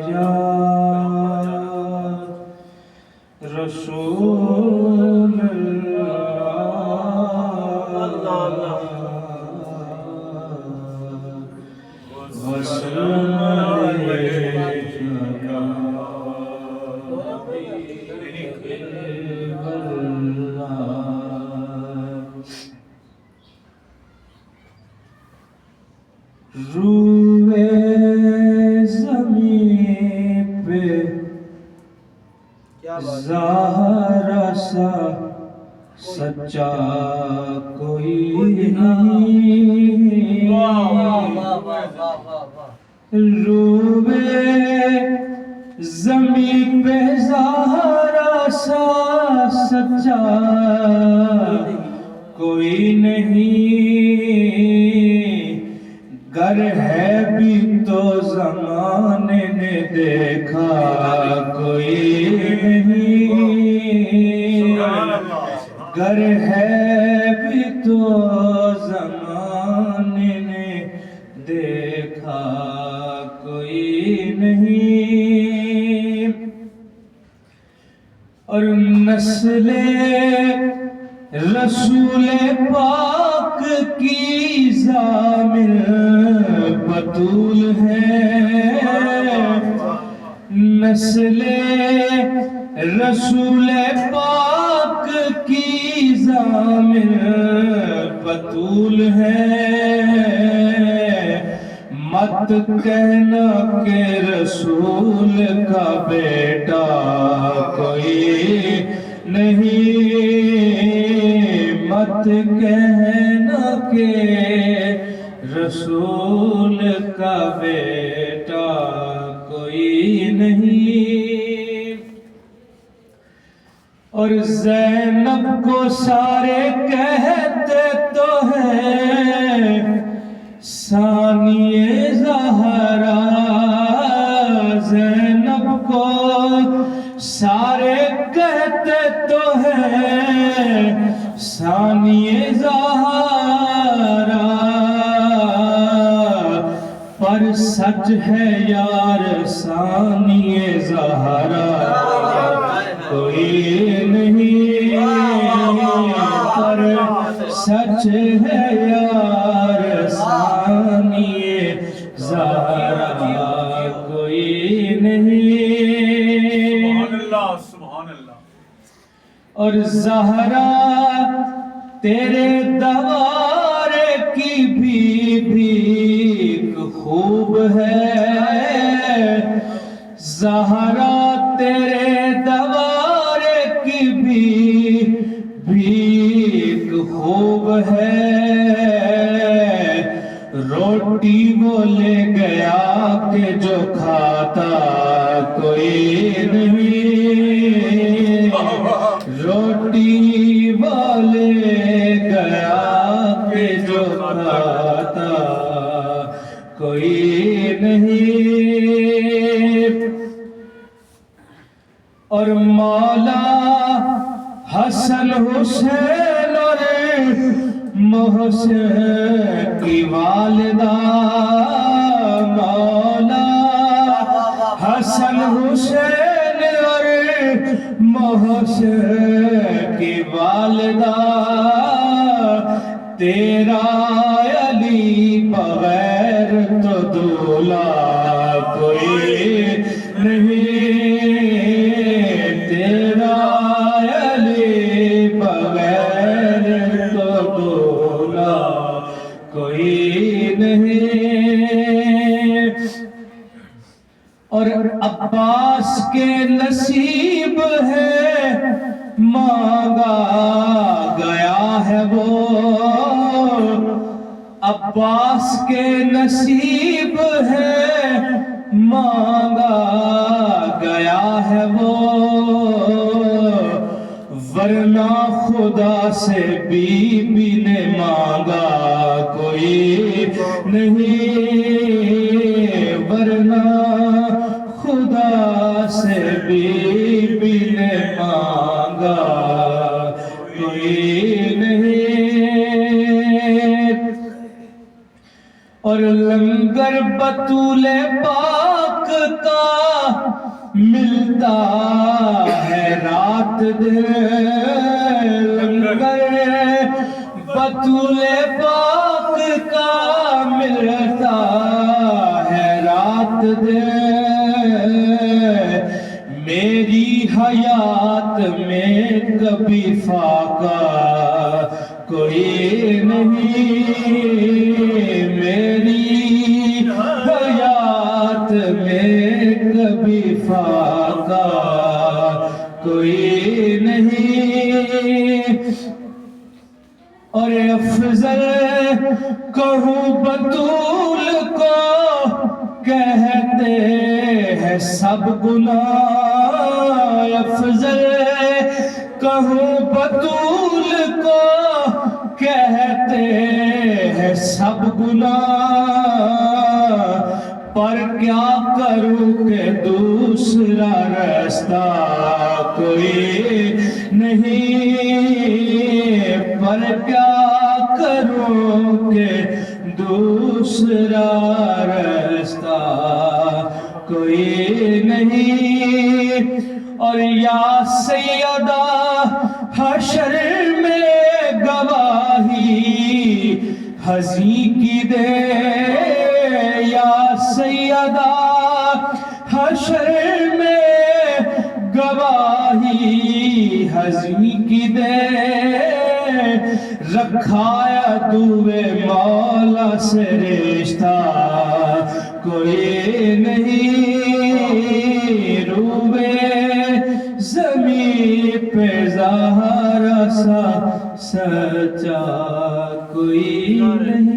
یا رسول اللہ وسلم روئے زمین پہ زہرا سا سچا کوئی نہیں، روئے زمین پہ زہرا سا سچا کوئی نہیں، گر ہے بھی تو زمانے نے دیکھا کوئی نہیں، گر ہے بھی تو زمانے نے دیکھا کوئی نہیں، اور نسل رسول پاک کی ضامن بطول ہے، نسل رسول پاک کی ضامن بطول ہے، مت کہنا کہ رسول کا بیٹا کوئی نہیں، مت کہنا کہ رسول کا بیٹا کوئی نہیں، اور زینب کو سارے کہتے تو ہیں ثانیہ زہرا، زینب کو سارے کہتے تو ہیں ثانیہ زہرا، پر سچ ہے یار ثانیہ زہرا کوئی نہیں، پر سچ ہے یار ثانیہ زہرا کوئی نہیں، سبحان اللہ۔ اور زہرا تیرے دوار کی بھی خوب ہے، زہرا تیرے دوار کی بھی خوب ہے، روٹی وہ لے گیا کہ جو کھاتا کوئی نہیں، روٹی وہ لے گیا کہ جو کھاتا کوئی نہیں، اور مولا حسن حسین اور محسن کی والدہ، مولا حسن حسین اور محسن کی والدہ، تیرا علی بغیر تو دولا کوئی نہیں، تیرا علی بغیر تو دولا کوئی نہیں، اور عباس کے نصیب ہے مانگا گیا ہے وہ، عباس کے نصیب ہے مانگا گیا ہے وہ، ورنہ خدا سے بی بی نے مانگا کوئی نہیں، ورنہ خدا سے بی بی نے مانگا کوئی نہیں، اور لنگر بطول پاک کا ملتا ہے رات دن لنگر، بطول پاک کا ملتا ہے رات دن، میری حیات میں کبھی فاقہ کوئی نہیں، میری حیات میں کبھی فاقہ کوئی نہیں۔ اور افضل کہوں بطول کو کہتے ہیں سب گناہ، افضل کہوں بطول کو کہتے ہیں سب گناہ، پر کیا کروں کہ دوسرا رستہ کوئی نہیں، پر کیا کروں کہ دوسرا رستہ کوئی نہیں۔ اور یا سیدہ حشر میں گواہی حزین کی دے، یا سیدہ حشر میں گواہی حزین کی دے، رکھایا دوے مولا سے رشتہ کوئی نہیں، روبے زمین پہ زہرا سا سچا کوئی نہیں۔